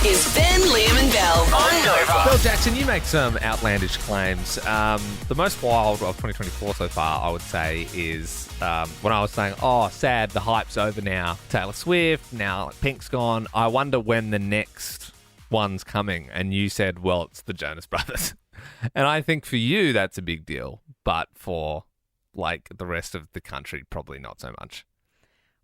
This is Ben, Liam and Bell on Nova. Bill Jackson, you make some outlandish claims. The most wild of 2024 so far, I would say, is when I was saying, sad, the hype's over now. Taylor Swift, now Pink's gone. I wonder when the next one's coming. And you said, well, it's the Jonas Brothers. And I think for you, that's a big deal. But for, the rest of the country, probably not so much.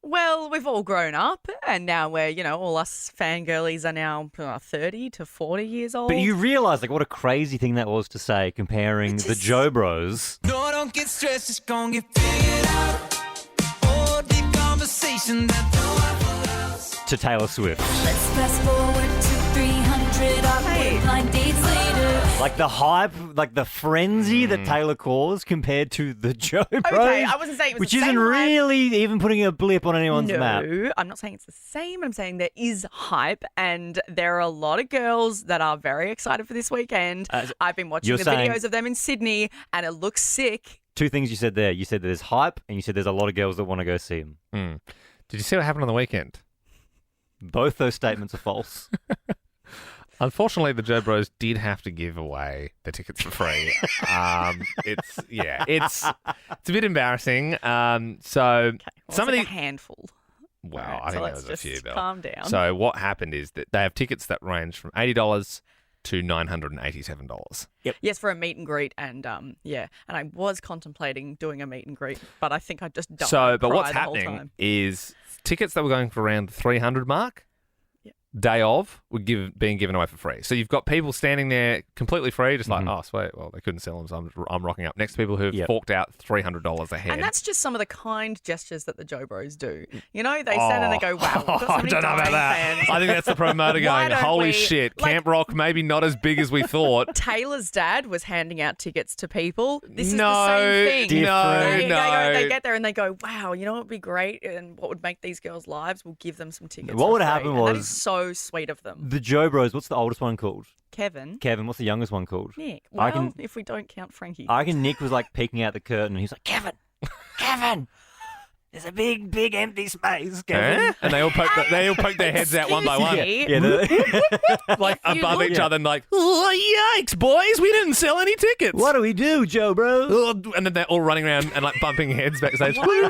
Well, we've all grown up, and now we're, all us fangirlies are now 30 to 40 years old. But you realise, what a crazy thing that was to say, comparing the Joe Bros. No, don't get stressed, it's gonna get figured out. Oh, deep conversation that to Taylor Swift. Let's fast forward to 300 awkward blind dates later. The hype, the frenzy that Taylor caused compared to the Joe Bros. Okay, I wasn't saying it was which the same isn't hype. really even putting a blip on anyone's map. No, I'm not saying it's the same. I'm saying there is hype, and there are a lot of girls that are very excited for this weekend. I've been watching the videos of them in Sydney, and it looks sick. Two things you said there. You said there's hype, and you said there's a lot of girls that want to go see them. Did you see what happened on the weekend? Both those statements are false. Unfortunately, the Joe Bros did have to give away the tickets for free. It's a bit embarrassing. Some of a handful. Well, Right, I think let's there was a few. Bill. calm down. So what happened is that they have tickets that range from $80 to $987. Yes, for a meet and greet, and and I was contemplating doing a meet and greet, but I think I just died. But what's happening is tickets that were going for around the 300 mark. Day of were being given away for free. So you've got people standing there completely free, just oh, sweet, well, they couldn't sell them, so I'm rocking up. Next to people who've forked out $300 a head. And that's just some of the kind gestures that the Joe Bros do. They stand and they go, wow, we've got so I many don't know about that. fans. I think that's the promoter going, don't holy we- shit, Camp Rock maybe not as big as we thought. Taylor's dad was handing out tickets to people. This is No, the same thing. no. They get there and they go, wow, you know what would be great and what would make these girls' lives? We'll give them some tickets. What for would free. happen And that was- is so sweet of them. The Joe Bros, what's the oldest one called? Kevin, What's the youngest one called? Nick. I Well, can- if we don't count Frankie. I reckon Nick was peeking out the curtain and he's like, Kevin, there's a big empty space, Kevin. And they all poke their heads out one by one. Excuse me. Above each other and oh, yikes, boys, we didn't sell any tickets. What do we do, Joe Bros? And then they're all running around and bumping heads backstage. Why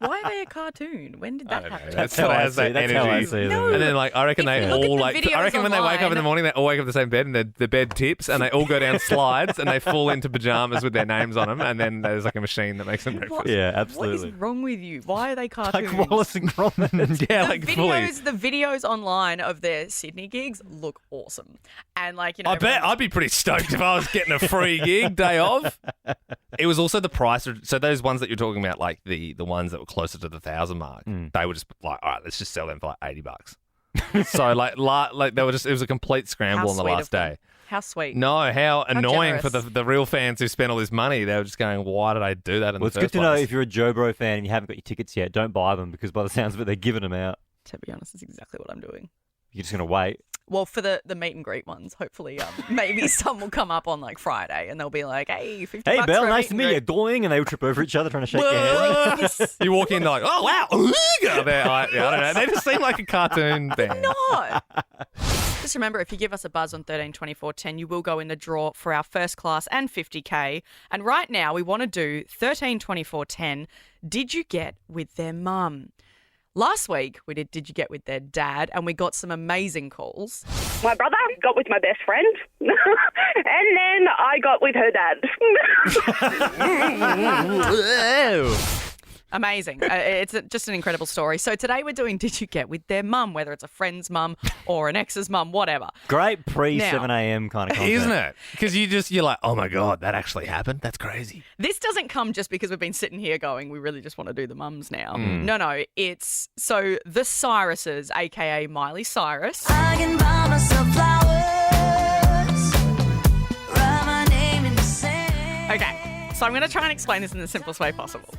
are they a cartoon? When did that happen? That's how I see them. And then I reckon If they you look all at the videos I reckon when they wake up in the online- morning, they all wake up in the same bed and the bed tips and they all go down slides and they fall into pajamas with their names on them and then there's a machine that makes them breakfast. Yeah, What absolutely. is wrong with you? Why are they cartoons? Like Wallace and Gromit. Yeah, fully. The videos online of their Sydney gigs look awesome. And I bet I'd be pretty stoked if I was getting a free gig day of. It was also the price. So those ones that you're talking about, the ones that were closer to the 1,000 mark, they were just all right, let's just sell them for $80. So they were just, it was a complete scramble on the last day. How sweet. No, how annoying for generous. the real fans who spent all this money. They were just going, why did I do that in Well, the it's first good to know place? if you're a Joe Bro fan and you haven't got your tickets yet, don't buy them because by the sounds of it, they're giving them out. To be honest, that's exactly what I'm doing. You're just going to wait. Well, for the meet and greet ones, hopefully maybe some will come up on Friday and they'll be like, hey, $50 Hey, Belle, for a nice to meet you. greet. Doing, and they would trip over each other trying to shake their hands. You walk in, they're like, oh, wow. I don't know. They just seem like a cartoon band. Not. Just remember, if you give us a buzz on 13 24 10, you will go in the draw for our first class and 50K. And right now, we want to do 13 24 10. Did you get with their mum? Last week, we did you get with their dad, and we got some amazing calls. My brother got with my best friend, and then I got with her dad. Amazing. It's just an incredible story. So today we're doing Did You Get With Their Mum, whether it's a friend's mum or an ex's mum, whatever. Great pre Now- 7 a.m. kind of content. Isn't it? Because you're like, oh my God, that actually happened? That's crazy. This doesn't come just because we've been sitting here going, we really just want to do the mums now. No, it's so the Cyruses, a.k.a. Miley Cyrus. I can buy myself flowers, write my name in the sand. Okay, so I'm going to try and explain this in the simplest way possible.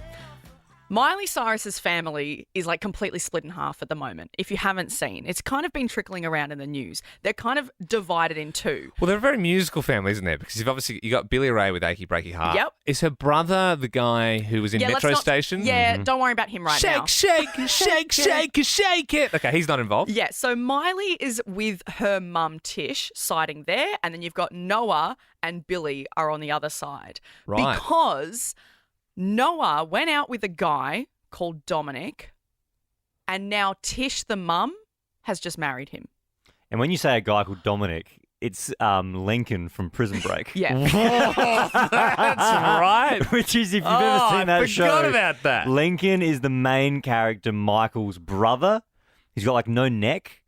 Miley Cyrus's family is like completely split in half at the moment. If you haven't seen, it's kind of been trickling around in the news. They're kind of divided in two. Well, they're a very musical family, isn't there? Because you got Billy Ray with Achy Breaky Heart. Yep. Is her brother the guy who was in Metro Station? Yeah, don't worry about him right now. Shake it. Okay, he's not involved. Yeah, so Miley is with her mum Tish siding there, and then you've got Noah and Billy are on the other side. Right. Because Noah went out with a guy called Dominic, and now Tish, the mum, has just married him. And when you say a guy called Dominic, it's Lincoln from Prison Break. Yeah. That's right. Which is, if you've ever seen that show, I forgot about that. Lincoln is the main character, Michael's brother. He's got like no neck.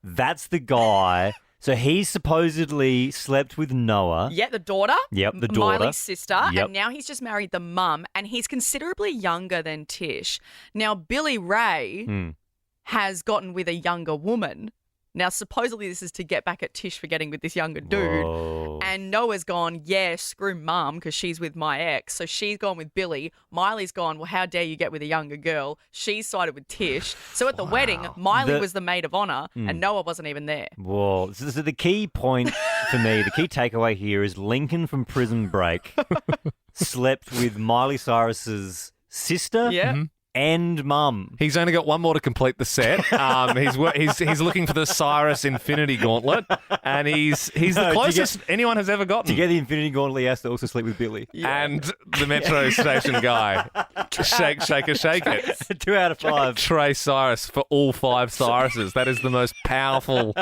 That's the guy. So he supposedly slept with Noah. Yeah, the daughter. Yep, the daughter. Miley's sister. Yep. And now he's just married the mum, and he's considerably younger than Tish. Now, Billy Ray has gotten with a younger woman. Now, supposedly this is to get back at Tish for getting with this younger dude. Whoa. And Noah's gone, yeah, screw mum, because she's with my ex. So she's gone with Billy. Miley's gone, well, how dare you get with a younger girl? She's sided with Tish. So at the wedding, Miley was the maid of honour, and Noah wasn't even there. Whoa. So the key point for me, the key takeaway here is Lincoln from Prison Break slept with Miley Cyrus's sister. Yeah. And mum. He's only got one more to complete the set. He's looking for the Cyrus Infinity Gauntlet, and he's the closest anyone has ever gotten. To get the Infinity Gauntlet, he has to also sleep with Billy. And the Metro Station guy. Shake it. 2 out of 5. Trey Cyrus for all 5 Cyruses. That is the most powerful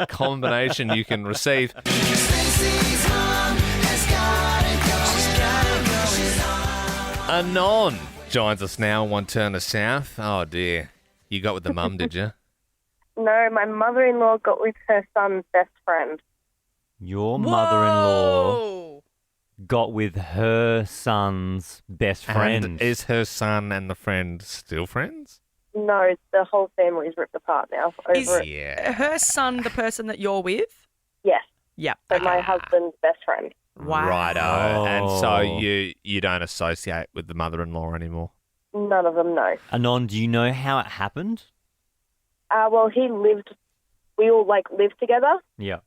combination you can receive. Anon joins us now. One turn to south. Oh dear, you got with the mum, did you? No, my mother-in-law got with her son's best friend. Your mother-in-law Whoa. got with her son's best friend. And is her son and the friend still friends? No, the whole family's ripped apart now over it. Yeah. Her son, the person that you're with? Yes, Yep. so my husband's best friend. Wow. Righto. And so Oh. you don't associate with the mother-in-law anymore? None of them know. Anon, do you know how it happened? Well, we all lived together. Yeah.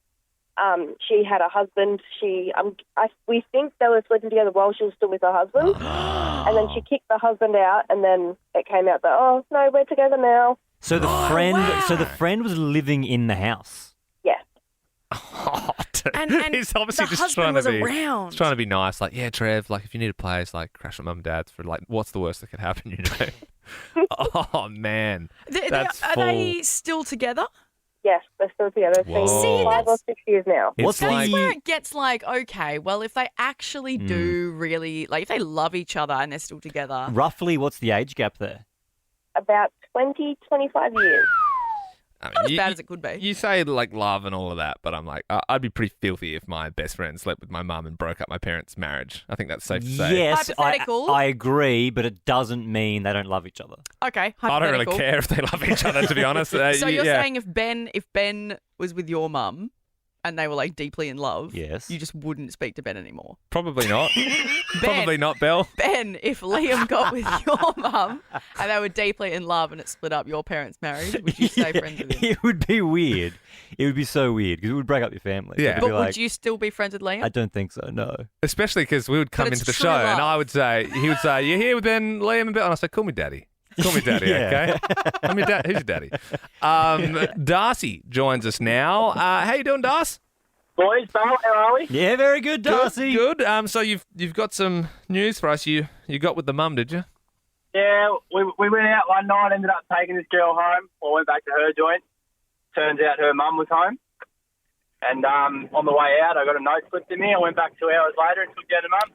She had a husband. We think they were sleeping together while she was still with her husband. And then she kicked the husband out, and then it came out that, oh, no, we're together now. So the friend was living in the house. Yes. Oh, dude. And he's obviously the just husband trying was to be around. He's trying to be nice. Like, yeah, Trev, like if you need a place, like crash at mum and dad's for what's the worst that could happen, you know? Oh man. That's are full. they still together? Yes, they're still together. It's been Whoa. 5 or 6 years now. It's That's like where it gets okay, well, if they actually do really, if they love each other and they're still together. Roughly, what's the age gap there? About 20, 25 years. I mean, Not as bad as it could be. You say love and all of that, but I'm like, I'd be pretty filthy if my best friend slept with my mum and broke up my parents' marriage. I think that's safe to say. Yes, Hypothetical. I agree, but it doesn't mean they don't love each other. Okay, I don't really hypothetical. care if they love each other, to be honest. So you're yeah. saying if Ben was with your mum and they were deeply in love, Yes. you just wouldn't speak to Ben anymore. Probably not. Probably not, Belle. Ben, if Liam got with your mum and they were deeply in love and it split up your parents' marriage, would you stay friends with him? It would be weird. It would be so weird because it would break up your family. Yeah. It'd be But would you still be friends with Liam? I don't think so, no. Especially because we would come it's into the true show and love. I would say, he would say, you here with Ben, Liam and Belle? And I say, call me daddy. Call me daddy, Yeah. okay? I'm your dad. Who's your daddy? Darcy joins us now. How you doing, Darcy? Boys, Bale, how are we? Yeah, very good, Darcy. Good. So you've got some news for us. You got with the mum, did you? Yeah, we went out one night, ended up taking this girl home, or went back to her joint. Turns out her mum was home. And on the way out, I got a note slipped in me. I went back 2 hours later and took down her mum.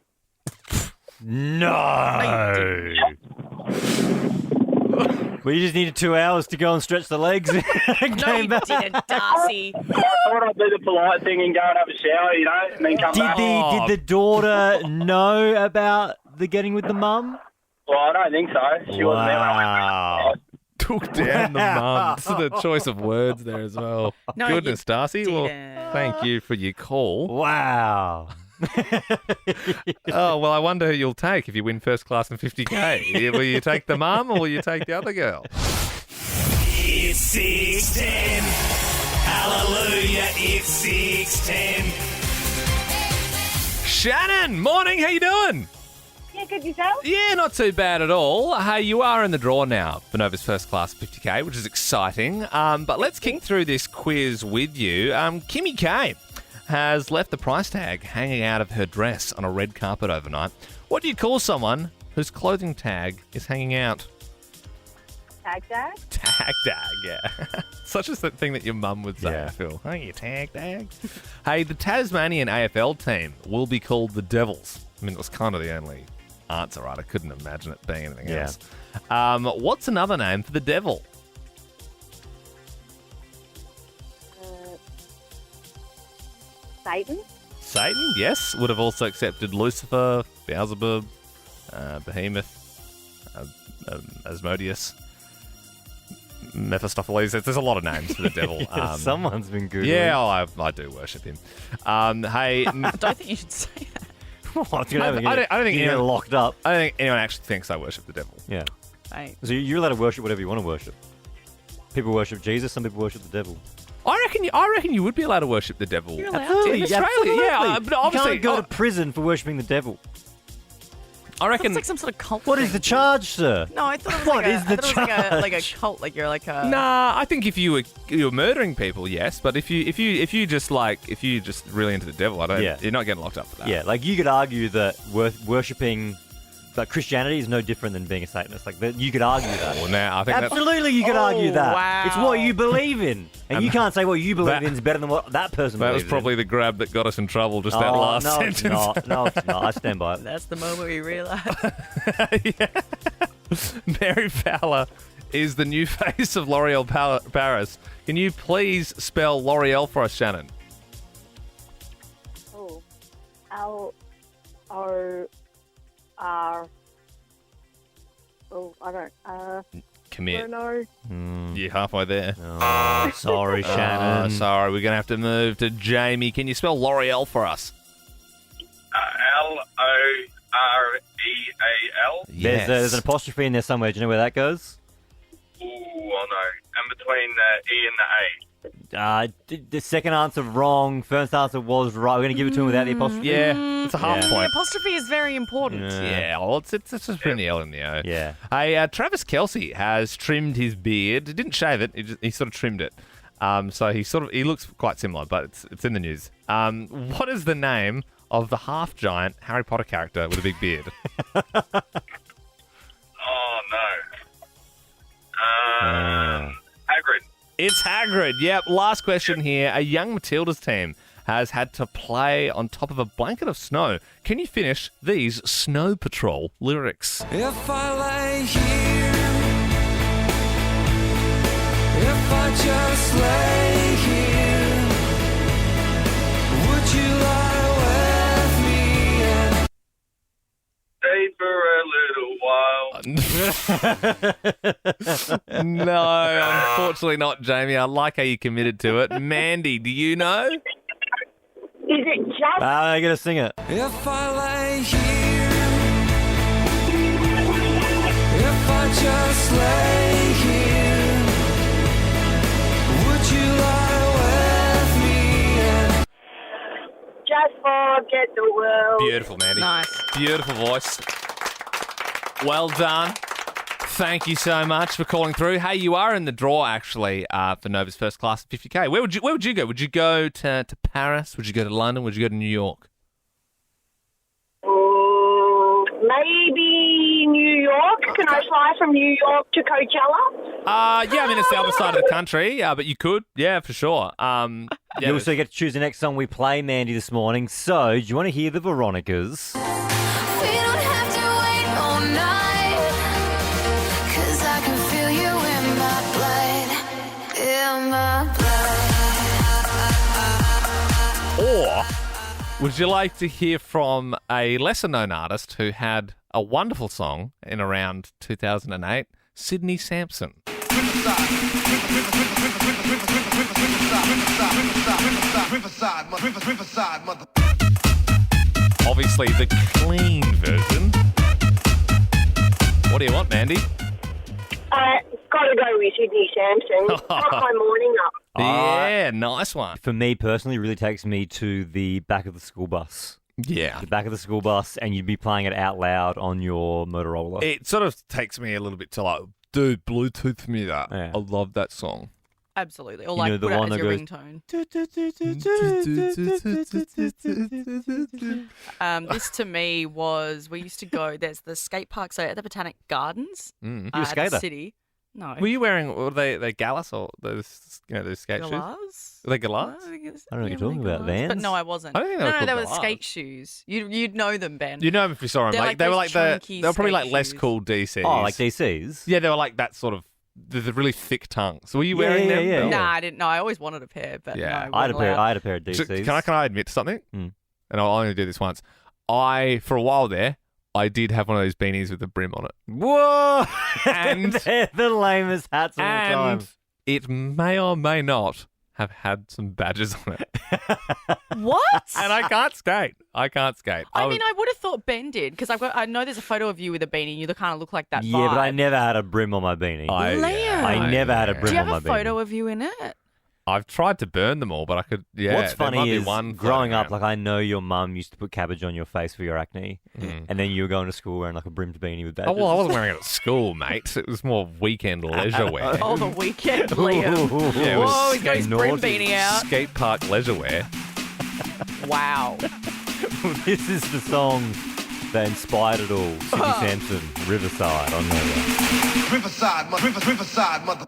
No. We just needed 2 hours to go and stretch the legs. And No, came you back. didn't, Darcy. I thought I'd do the polite thing and go and have a shower, and then come back. Did the daughter know about the getting with the mum? Well, I don't think so. She wasn't there when I Wow. went back. Took down the mum. This is the choice of words there as well. No, Goodness, Darcy. Well, didn't. thank you for your call. Wow. Oh, well, I wonder who you'll take if you win first class and 50K. Will you take the mum or will you take the other girl? It's 610. Hallelujah, it's 610. Shannon, morning. How you doing? Yeah, good yourself? Yeah, not too bad at all. Hey, you are in the draw now for Nova's first class 50K, which is exciting. But let's kick through this quiz with you. Kimmy K has left the price tag hanging out of her dress on a red carpet overnight. What do you call someone whose clothing tag is hanging out? Tag tag? Tag tag, yeah. Such a thing that your mum would say, Yeah. I feel. Oh, you tag tag. Hey, the Tasmanian AFL team will be called the Devils. I mean, it was kind of the only answer, right? I couldn't imagine it being anything Yeah. else. What's another name for the devil? Satan? Satan, yes. Would have also accepted Lucifer, Beelzebub, Behemoth, Asmodeus, Mephistopheles. There's a lot of names for the devil. Someone's been Googling. Yeah, I do worship him. Hey, I don't think you should say that. What's going to happen? I don't think you get anyone- locked up. I don't think anyone actually thinks I worship the devil. Yeah. Mate. So you're allowed to worship whatever you want to worship. People worship Jesus, some people worship the devil. I reckon you would be allowed to worship the devil. You're allowed Absolutely. to. In Australia, yeah. Absolutely. But obviously, you can't go to prison for worshipping the devil. I reckon. It's like some sort of cult. What thing. is the charge, sir? No, I thought it was What like a, is the I thought it was like a charge? cult. Like you're like a. Nah, I think if you were murdering people, yes. But if you just really into the devil, Yeah. you're not getting locked up for that. Yeah, like you could argue that worshipping like Christianity is no different than being a Satanist. Like that, you could argue that. Well, now I think that's. Absolutely, you could argue that. wow. It's what you believe in, and you can't say what you believe that- in is better than what that person That was believes probably the grab that got us in trouble. Just that in. last no, sentence. It's not. No, it's not. I stand by it. That's the moment we realize. Mary Fowler is the new face of L'Oreal Paris. Can you please spell L'Oreal for us, Shannon? Oh. L-O-R... Oh, I don't... Commit. know. You're halfway there. Oh, sorry, Shannon. Sorry, we're going to have to move to Jamie. Can you spell L'Oreal for us? L-O-R-E-A-L. There's an apostrophe in there somewhere. Do you know where that goes? Ooh, oh no. And between the E and the A. The second answer wrong. First answer was right. We're going to give it to him without the apostrophe. Yeah, it's a half Yeah. The point. apostrophe is very important. Yeah, well, it's just putting the L in the O. Yeah. Hey, Travis Kelce has trimmed his beard. He didn't shave it. He sort of trimmed it. So he looks quite similar, but it's in the news. What is the name of the half giant Harry Potter character with a big beard? Oh no. Hagrid. It's Hagrid. Yep. Last question here. A young Matildas team has had to play on top of a blanket of snow. Can you finish these Snow Patrol lyrics? If I lay here, if I just lay here, would you lie with me and Stay for a little while. No, unfortunately not, Jamie. I like how you committed to it. Mandy, do you know? Is it just... I got to sing it. if I lay here, if I just lay here, would you lie with me and Just forget the world. Beautiful, Mandy. Nice. Beautiful voice. Well done. Thank you so much for calling through. Hey, you are in the draw actually for Nova's first class of 50K. Where would you go? Would you go to Paris? Would you go to London? Would you go to New York? Maybe New York. Can I fly from New York to Coachella? Yeah, I mean it's the other side of the country, but you could, yeah, for sure. You also get to choose the next song we play, Mandy, this morning. So, do you want to hear the Veronicas? We don't have to wait all night, 'cause I can feel you in my blood, in my blood. Or would you like to hear from a lesser-known artist who had a wonderful song in around 2008, Sydney Sampson? obviously the clean version. What do you want, Mandy? Gotta go with Sydney Sampson. Got my morning up. Yeah, nice one. For me personally, it really takes me to the back of the school bus. Yeah. The back of the school bus, and you'd be playing it out loud on your Motorola. It sort of takes me a little bit to like, dude, Bluetooth me that. Yeah. I love that song. Absolutely. Or You know, like the put it one as that your ringtone. This to me was, we used to go, there's the skate park, so at the Botanic Gardens. Mm. You a at skater? the city. No. Were you wearing, were they Gallus or those, those skate shoes? Galahs? Were they Galahs? I don't know what you're talking about, Vans. But no, I wasn't. I don't think they no, were no, called they were Galahs. skate shoes. You'd know them, Ben. You know them if you saw them. They're Like, like they were those like chunky they were probably like skate less shoes. cool DCs. Oh, like DCs? Yeah, they were like that sort of, the really thick tongue. So were you wearing yeah, them? yeah, Bill? Nah, I didn't know. I always wanted a pair, but Yeah. no, I had a pair. allowed. I had a pair of So, DCs. can I admit to something? Mm. And I'll only do this once. For a while there, I did have one of those beanies with a brim on it. Whoa! And- They're the lamest hats of all time. And it may or may not have had some badges on it. What? And I can't skate. I I mean, I would have thought Ben did, because I know there's a photo of you with a beanie. You kind of look like that. Yeah, but I vibe. never had a brim on my beanie. Liam. I never had a brim Do you on have my a photo beanie. of you in it? I've tried to burn them all, but I could. Yeah. What's there might funny be is one growing up, floating like I know your mum used to put cabbage on your face for your acne, Mm. and then you were going to school wearing like a brimmed beanie with badges. Oh, well, I wasn't wearing it at school, mate. It was more weekend leisure wear. Oh, the weekend, Liam. Yeah, it was Whoa, he's got his brim naughty. beanie out. skate park leisure wear. Wow. This is the song that inspired it all. Sydney Sampson, Riverside on Nova. Riverside, mother.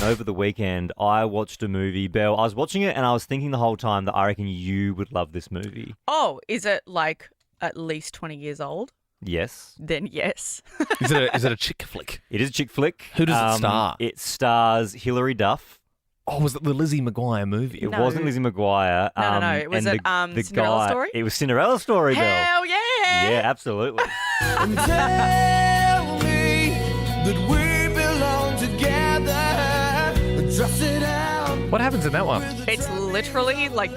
Over the weekend, I watched a movie. Belle, I was watching it and I was thinking the whole time that I reckon you would love this movie. Oh, is it like at least 20 years old? Yes. Then yes. Is it a chick flick? It is a chick flick. Who does it star? It stars Hilary Duff. Oh, was it the Lizzie McGuire movie? It No. wasn't Lizzie McGuire. No. Was and it the Cinderella guy, Story? It was Cinderella Story, Belle. Hell yeah. Yeah, absolutely. Tell me that we belong together. Dress it out. What happens in that one? It's literally like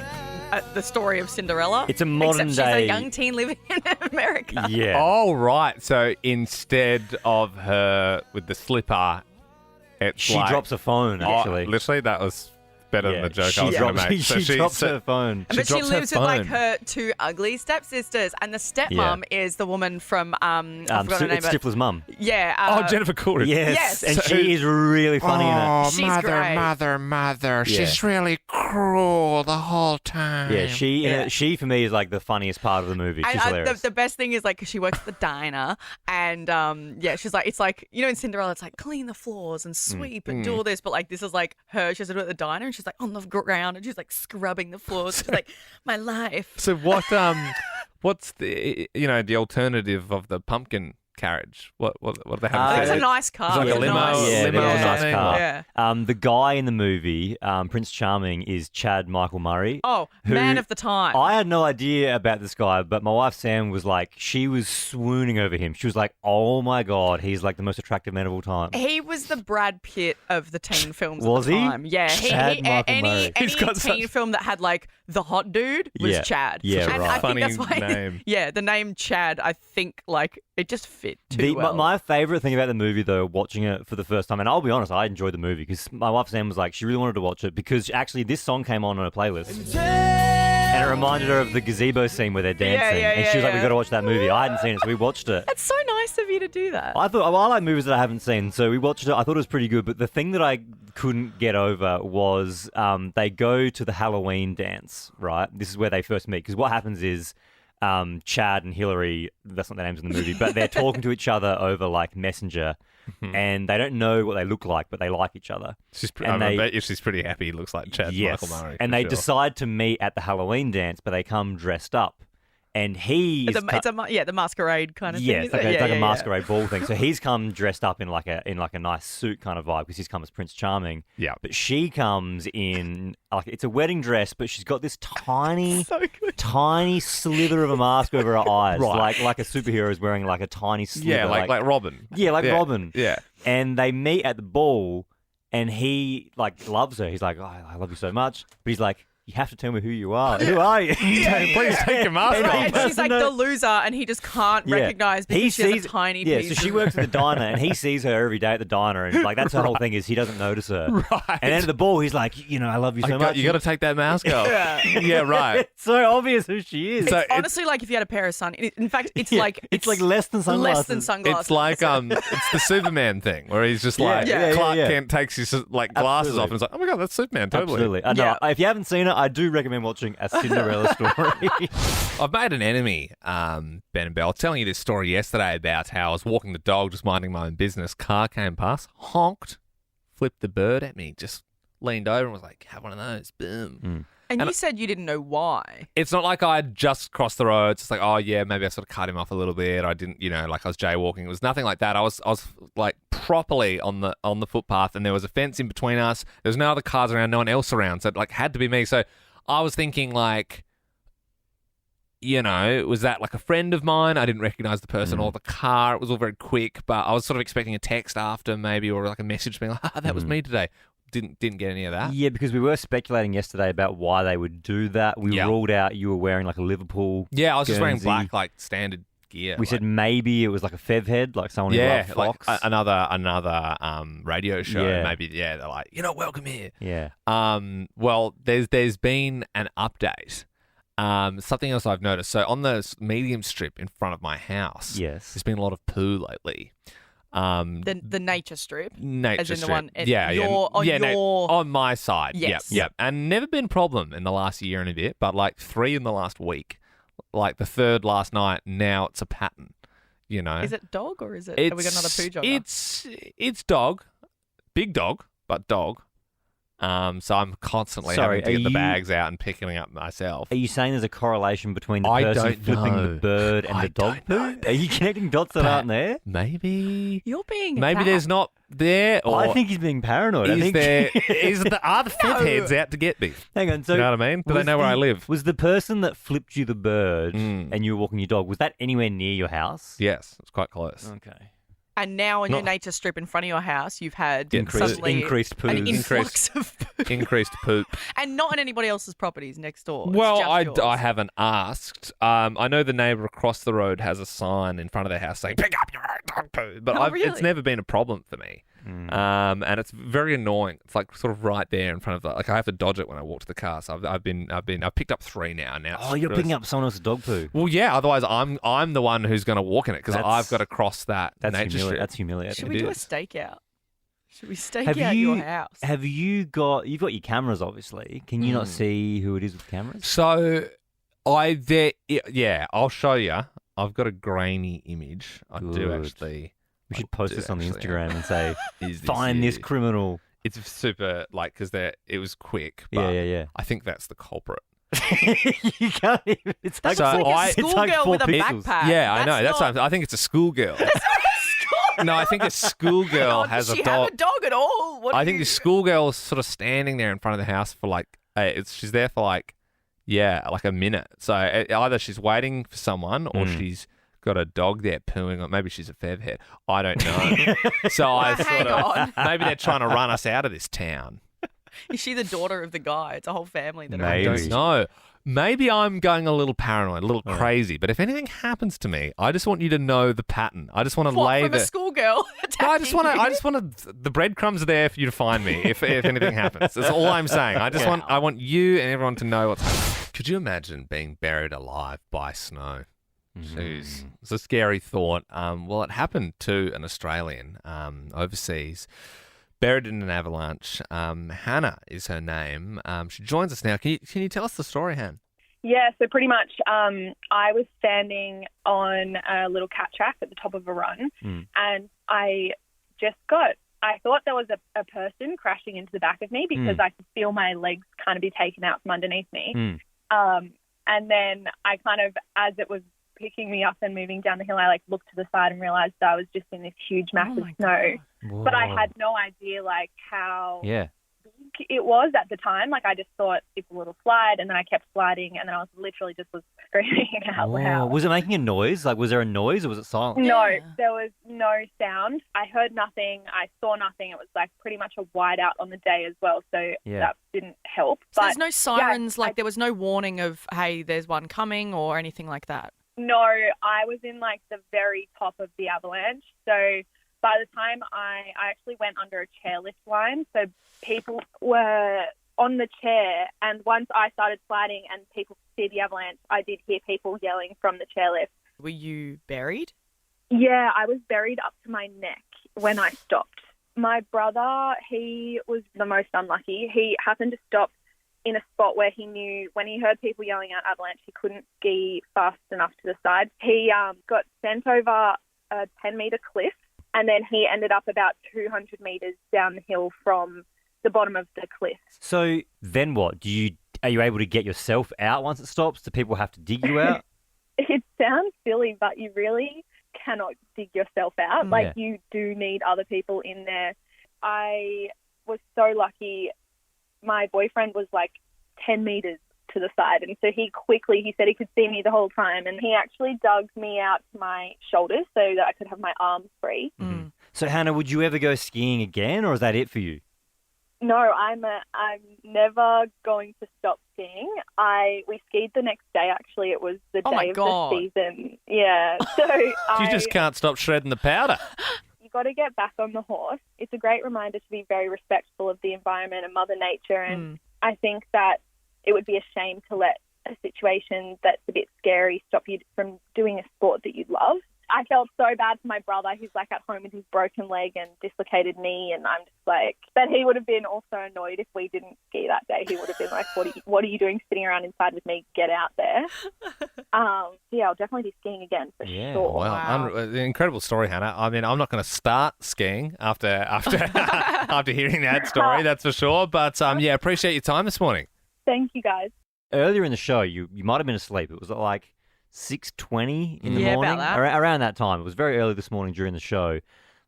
the story of Cinderella. It's a modern except day- she's a young teen living in America. Yeah. Oh, right. So instead of her with the slipper, it's She like, drops a phone, Oh, actually. literally, that was better than the joke she I was going drops, to make. So she drops her phone. She But she drops her lives with like phone. her two ugly stepsisters, and the stepmom is the woman from I forgot her name. It's but- Stifler's mum. Yeah. Oh, Jennifer Coolidge. Yes, Yes. and So- she is really funny in it. She's great. mother. Yeah. She's really cruel the whole time. Yeah, she Yeah. she for me is like the funniest part of the movie. She's And hilarious. the best thing is like 'cause she works at the diner, and she's like, it's like, you know, in Cinderella it's like clean the floors and sweep and do all this, but like this is like her. She has to do it at the diner, and she's like on the ground and she's like scrubbing the floors. She's like, my life. So what? What's the the alternative of the pumpkin carriage? What do they have? It's a nice car. It's like a It's limo. nice. Yeah, limo it or is a nice something. car. Yeah. The guy in the movie, Prince Charming, is Chad Michael Murray. Oh, who- man of the time. I had no idea about this guy, but my wife Sam was like, she was swooning over him. She was like, oh my God, he's like the most attractive man of all time. He was the Brad Pitt of the teen films Was at the he? time. Yeah, Chad Michael any Murray. He's got teen such- film that had like the hot dude was Yeah. Chad. Yeah, and right. I Funny think that's why. name. Yeah, the name Chad. I think like it just fit too well. My favourite thing about the movie, though, watching it for the first time, and I'll be honest, I enjoyed the movie because my wife Sam was like, she really wanted to watch it because actually this song came on a playlist. And it reminded her of the gazebo scene where they're dancing. yeah, and she was like, yeah. we got to watch that movie. I hadn't seen it, so we watched it. That's so nice of you to do that. I like movies that I haven't seen, so we watched it. I thought it was pretty good, but the thing that I couldn't get over was they go to the Halloween dance, right? This is where they first meet, because what happens is Chad and Hillary, that's not their names in the movie, but they're talking to each other over like Messenger, and they don't know what they look like, but they like each other. I bet you she's pretty happy. He looks like Chad Yes, Michael Murray. and for they sure. decide to meet at the Halloween dance, but they come dressed up. And he It's is the masquerade kind of yeah, thing. it's like a masquerade ball thing. So he's come dressed up in like a nice suit kind of vibe because he's come as Prince Charming. Yeah. But she comes in like it's a wedding dress, but she's got this tiny, So good. tiny slither of a mask over her eyes, Right. like a superhero is wearing like a tiny slither. Yeah, like Robin. yeah, like Robin. Yeah. And they meet at the ball. and he like loves her. He's like, oh, I love you so much, but he's like, you have to tell me who you are. Who are you? Please take your mask off. And she's like the loser, and he just can't recognise because she has a tiny piece. So she works at the diner, and he sees her every day at the diner, and like that's the whole thing is he doesn't notice her. Right. And then at the ball, he's like, I love you so much. You got to take that mask off. Yeah, right. It's so obvious who she is. It's honestly like if you had a pair of in fact, it's like less than sunglasses. Less than sunglasses. It's like it's the Superman thing where he's just like Clark Kent takes his like glasses off and it's like, oh my god, that's Superman. Totally. Absolutely. I know. If you haven't seen it, I do recommend watching A Cinderella Story. I've made an enemy, Ben and Bell. I was telling you this story yesterday about how I was walking the dog, just minding my own business. Car came past, honked, flipped the bird at me, just leaned over and was like, have one of those. Boom. And you said you didn't know why. It's not like I just crossed the road. It's like, oh yeah, maybe I sort of cut him off a little bit. I didn't, like I was jaywalking. It was nothing like that. I was like properly on the footpath, and there was a fence in between us. There was no other cars around, no one else around, so it like had to be me. So I was thinking like, was that like a friend of mine? I didn't recognize the person or the car. It was all very quick, but I was sort of expecting a text after maybe, or like a message being like, that was me today. Didn't get any of that. Yeah, because we were speculating yesterday about why they would do that. We ruled out you were wearing like a Liverpool. Yeah, I was just wearing Guernsey. black, like standard gear. We said maybe it was like a fev head, like someone who loved Fox. like another radio show. Yeah. Maybe they're like, welcome here. Yeah. Well, there's been an update. Something else I've noticed. So on the medium strip in front of my house, there's been a lot of poo lately. The nature strip, nature as in strip. the one, on my side. Yes. Yep. And never been a problem in the last year and a bit, but like 3 in the last week, like the 3rd last night. Now it's a pattern. Is it dog or is it? Have we got another poo jogger? It's dog, big dog, but dog. So I'm constantly having to get the bags out and picking it up myself. Are you saying there's a correlation between the person flipping the bird and the dog poo? Are you connecting dots that aren't there? Maybe. You're being Maybe attacked. there's not there. Or I think he's being paranoid. are the fed heads out to get me? Hang on. So you know what I mean? Do they know where I live? Was the person that flipped you the bird and you were walking your dog, was that anywhere near your house? Yes, it's quite close. Okay. And now on your nature strip in front of your house, you've had Increased suddenly an influx of poop. Increased poop. And not on anybody else's properties next door. It's Well, just yours. I haven't asked. I know the neighbour across the road has a sign in front of their house saying, pick up your dog poo. But really? It's never been a problem for me. And it's very annoying. It's like sort of right there in front of like I have to dodge it when I walk to the car. So I've picked up 3 now. Oh, you're picking up someone else's dog poo. Well, yeah. Otherwise, I'm the one who's going to walk in it because I've got to cross that nature strip. That's humiliating. Should we do a stakeout? Should we stake out your house? Have you've got your cameras, obviously. Can you not see who it is with cameras? So I'll show you. I've got a grainy image. I do actually. We should post this on the Instagram and say, Is find this criminal. It's super, like, because it was quick. But Yeah. I think that's the culprit. You can't even. It's That's like like a schoolgirl with a backpack. Yeah, I know. That's what I think it's a schoolgirl. No, I think a schoolgirl has a dog. Does she have a dog at all? I think the schoolgirl is sort of standing there in front of the house for like, she's there for like a minute. So either she's waiting for someone or she's got a dog there pooing, or maybe she's a fev head. I don't know. So I Hang on. maybe they're trying to run us out of this town. Is she the daughter of the guy? It's a whole family that I don't know. Maybe I'm going a little paranoid, a little crazy. But if anything happens to me, I just want you to know the pattern. I just want to lay from a schoolgirl. No, I just want the breadcrumbs are there for you to find me if anything happens. That's all I'm saying. I want you and everyone to know what's happening. Could you imagine being buried alive by snow? Jeez. It's a scary thought. Well, it happened to an Australian overseas, buried in an avalanche. Hannah is her name. She joins us now. Can you tell us the story, Han? Yeah, so pretty much I was standing on a little cat track at the top of a run and I thought there was a person crashing into the back of me because I could feel my legs kind of be taken out from underneath me. And then I kind of, as it was picking me up and moving down the hill, I looked to the side and realised I was just in this huge mass of snow. But I had no idea how big it was at the time. Like, I just thought it's a little slide, and then I kept sliding, and then I was literally just screaming out loud. Was it making a noise? Like, was there a noise or was it silent? No, there was no sound. I heard nothing. I saw nothing. It was like pretty much a whiteout on the day as well, so that didn't help. So but there's no sirens, there was no warning of, hey, there's one coming or anything like that? No, I was in like the very top of the avalanche. So by the time I actually went under a chairlift line, so people were on the chair, and once I started sliding and people could see the avalanche, I did hear people yelling from the chairlift. Were you buried? Yeah, I was buried up to my neck when I stopped. My brother, he was the most unlucky. He happened to stop in a spot where he knew when he heard people yelling out avalanche, he couldn't ski fast enough to the side. He got sent over a 10-metre cliff, and then he ended up about 200 metres down the hill from the bottom of the cliff. So then what? Are you able to get yourself out once it stops? Do people have to dig you out? It sounds silly, but you really cannot dig yourself out. You do need other people in there. I was so lucky. My boyfriend was like 10 metres to the side, and so he said he could see me the whole time, and he actually dug me out to my shoulders so that I could have my arms free. Mm-hmm. So Hannah, would you ever go skiing again, or is that it for you? No, I'm never going to stop skiing. We skied the next day, actually. It was the day of the season. Yeah. So You just can't stop shredding the powder. You got to get back on the horse. It's a great reminder to be very respectful of the environment and Mother Nature. And I think that it would be a shame to let a situation that's a bit scary stop you from doing a sport that you love. I felt so bad for my brother. He's like at home with his broken leg and dislocated knee, and I'm just like, but he would have been also annoyed if we didn't ski that day. He would have been like, what are you doing sitting around inside with me? Get out there. Yeah, I'll definitely be skiing again for sure. Wow. Incredible story, Hannah. I mean, I'm not going to start skiing after after hearing that story, that's for sure. But appreciate your time this morning. Thank you, guys. Earlier in the show, you might have been asleep. It was like 6:20 in the morning, about that. around that time. It was very early this morning during the show.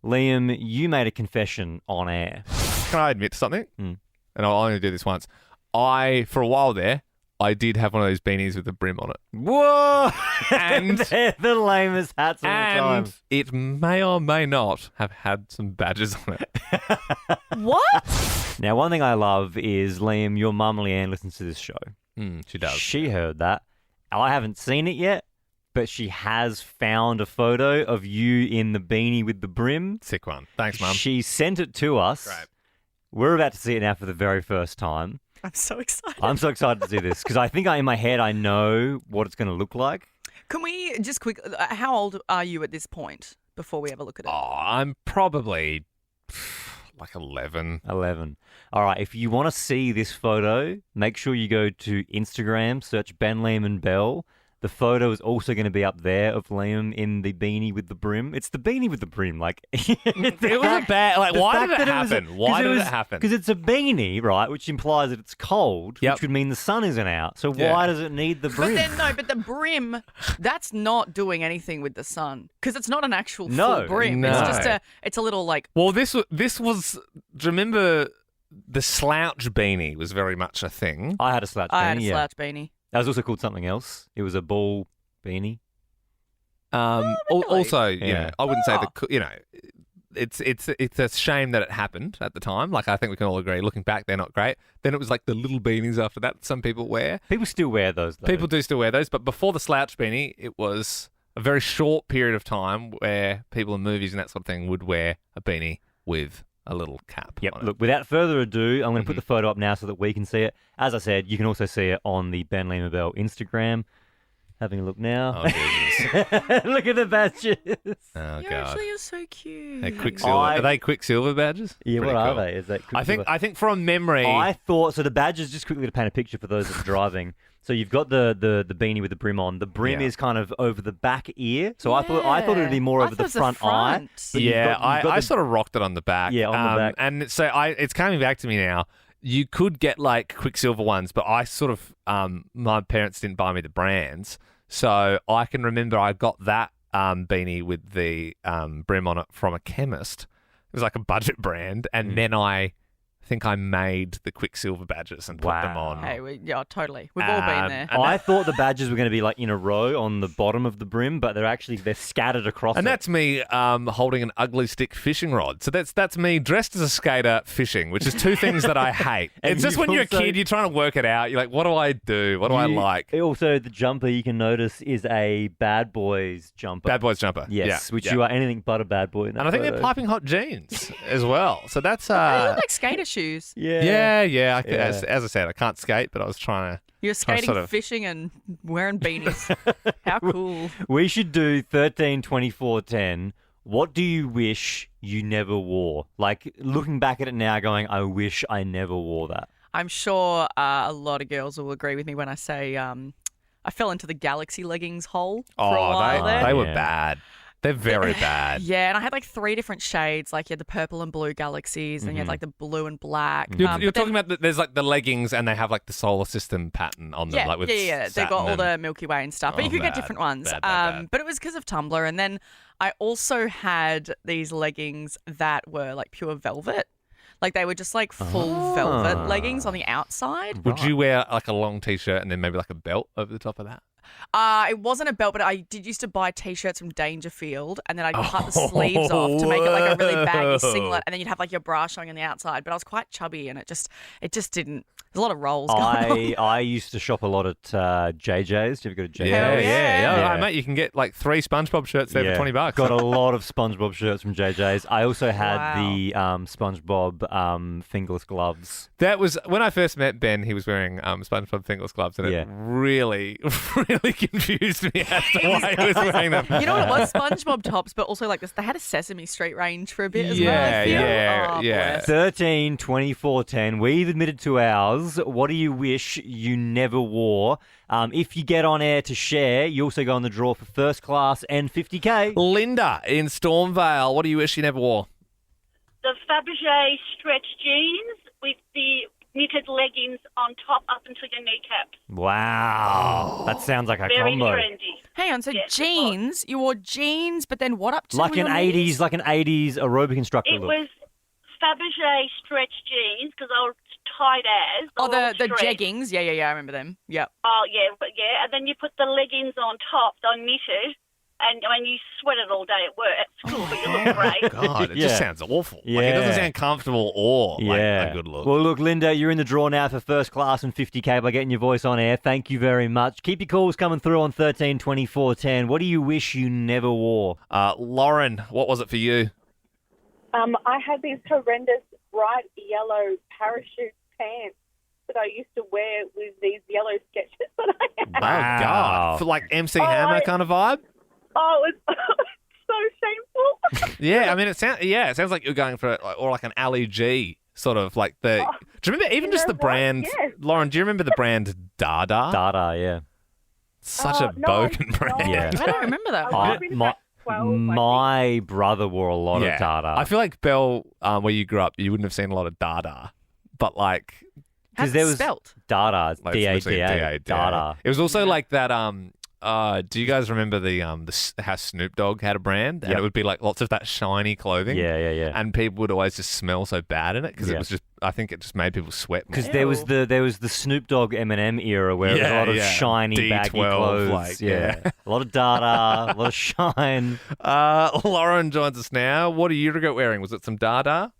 Liam, you made a confession on air. Can I admit something? And I'll only do this once. For a while there, I did have one of those beanies with the brim on it. Whoa! And they're the lamest hats of all time. And it may or may not have had some badges on it. What? Now, one thing I love is, Liam, your mum, Leanne, listens to this show. She does. She heard that. I haven't seen it yet, but she has found a photo of you in the beanie with the brim. Sick one. Thanks, Mum. She sent it to us. Great. We're about to see it now for the very first time. I'm so excited. I'm so excited to see this because I think in my head I know what it's going to look like. Can we just how old are you at this point before we ever look at it? Oh, I'm probably like 11. 11. All right, if you want to see this photo, make sure you go to Instagram, search Ben, Liam and Bell. The photo is also going to be up there of Liam in the beanie with the brim. It's the beanie with the brim. Like, it was a bad. Like, why did it happen? Why did it happen? Because it's a beanie, right? Which implies that it's cold, which would mean the sun isn't out. So why does it need the brim? But the brim, that's not doing anything with the sun because it's not an actual full brim. No. It's just it's a little like. Well, this was. Do you remember the slouch beanie was very much a thing? I had a slouch beanie. I had a slouch beanie. That was also called something else. It was a ball beanie. Also, you know, I wouldn't say it's a shame that it happened at the time. Like, I think we can all agree. Looking back, they're not great. Then it was like the little beanies after that some people wear. People still wear those, though. People do still wear those. But before the slouch beanie, it was a very short period of time where people in movies and that sort of thing would wear a beanie with a little cap. Yep. On it. Look, without further ado, I'm going to put the photo up now so that we can see it. As I said, you can also see it on the Ben, Liam and Bell Instagram. Having a look now. Oh, Jesus. Look at the badges. Oh, You God. actually are so cute. They're Quicksilver. Are they Quicksilver badges? Yeah, Pretty what cool. are they? Is that Quicksilver? I think from memory. I thought so. The badges, just quickly to paint a picture for those that are driving. So you've got the beanie with the brim on. The brim is kind of over the back ear. So I thought it would be more over the front eye. But I sort of rocked it on the back. Yeah, on the back. And so it's coming back to me now. You could get like Quicksilver ones, but I sort of my parents didn't buy me the brands. So I can remember I got that beanie with the brim on it from a chemist. It was like a budget brand. And then I think I made the Quicksilver badges and put them on. Hey, totally. We've all been there. And I thought the badges were going to be like in a row on the bottom of the brim, but they're scattered across. And it. that's me holding an ugly stick fishing rod. So that's me dressed as a skater fishing, which is two things that I hate. And It's just you've when you're a also- kid, you're trying to work it out. You're like, what do I do? What do I like? Also, the jumper you can notice is a bad boys jumper. Bad boys jumper. Yes, Yeah, which yeah. you are anything but a bad boy in that And I think photo. they're piping hot jeans as well. So that's They look like skater shoes. Yeah. yeah. Yeah. As I said, I can't skate, but I was trying to. You're skating, sort of- fishing, and wearing beanies. How cool. We should do 13, 24, 10. What do you wish you never wore? Like, looking back at it now going, I wish I never wore that. I'm sure a lot of girls will agree with me when I say I fell into the Galaxy leggings hole for a while there. they were Yeah. bad. They're very bad. Yeah, and I had like 3 different shades. Like you had the purple and blue Galaxies, and you had like the blue and black. You're but then- talking about there's like the leggings and they have like the solar system pattern on them. Yeah, like with yeah. They've satin got all and- the Milky Way and stuff, but Oh, you could get bad. different ones. Bad. But it was because of Tumblr, and then I also had these leggings that were like pure velvet. Like they were just like full velvet leggings on the outside. Would you wear like a long t-shirt and then maybe like a belt over the top of that? It wasn't a belt, but I did used to buy T-shirts from Dangerfield, and then I'd cut the sleeves off to make it like a really baggy singlet, and then you'd have like your bra showing on the outside. But I was quite chubby, and it just didn't. There's a lot of rolls going on. I used to shop a lot at JJ's. Do you ever go to JJ's? Hell Yeah. yeah. Oh, mate, you can get like 3 SpongeBob shirts there for $20. Got a lot of SpongeBob shirts from JJ's. I also had Wow. the SpongeBob fingerless gloves. That was when I first met Ben. He was wearing SpongeBob fingerless gloves, and Yeah. it really, really confused me as to why he was wearing them. You know what it was? SpongeBob tops, but also like this. They had a Sesame Street range for a bit as well. Yeah, I feel. yeah, Oh, yeah. bless. 13, 24, 10. We've admitted to ours. What do you wish you never wore? If you get on air to share, you also go on the draw for first class and 50K. Linda in Stormvale, what do you wish you never wore? The Fabergé stretch jeans with the knitted leggings on top up until your kneecaps. Wow. That sounds like a Very combo. trendy. Hang on, so Yes, jeans? You wore jeans, but then what up to Like your an knees? 80s aerobic instructor It look. was Fabergé stretch jeans because they were tight as. Oh, They were all the stretched. jeggings. Yeah, I remember them. Yep. Oh, yeah, but yeah. And then you put the leggings on top, they're knitted. And I mean, you sweated all day at work at school, but you look great. God, it Yeah. just sounds awful. Like, it doesn't Yeah. sound comfortable or like a good look. Well, look, Linda, you're in the draw now for first class and 50K by getting your voice on air. Thank you very much. Keep your calls coming through on 13, 24, 10. What do you wish you never wore? Lauren, what was it for you? I had these horrendous bright yellow parachute pants that I used to wear with these yellow sketches that I had. Oh, God. For like MC Hammer kind of vibe? Oh, it was so shameful. Yeah, I mean, it sounds like you're going for like an Ali G sort of like the. Do you remember even just the brand? Yes. Lauren, do you remember the brand Dada? Dada, yeah. Such a bogan brand. Yeah. I don't remember that I one. was about 12, I think. My brother wore a lot of Dada. I feel like Belle, where you grew up, you wouldn't have seen a lot of Dada, but like How's there it was spelt? Dada, like, it's literally D-A-D-A, Dada. It was also like that. Do you guys remember the how Snoop Dogg had a brand and Yep. it would be like lots of that shiny clothing? Yeah. And people would always just smell so bad in it because Yeah. it was just. I think it just made people sweat. more. Because there was the Snoop Dogg Eminem era where it was a Yeah, lot of yeah. shiny baggy D12, clothes. like, yeah. yeah. A lot of Dada, a lot of shine. Lauren joins us now. What do you regret wearing? Was it some Dada?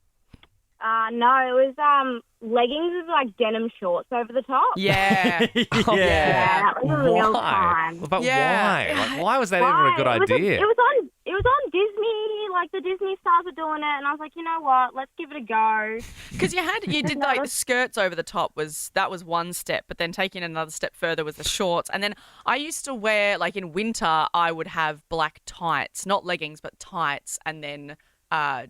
No, it was leggings with like denim shorts over the top. Yeah. Oh, Yeah, that was a real Why? time. But Yeah. why? Like, why was that ever a good idea? It was on Disney. Like the Disney stars were doing it, and I was like, you know what? Let's give it a go. Because you did like the skirts over the top was one step, but then taking another step further was the shorts. And then I used to wear like in winter I would have black tights, not leggings but tights, and then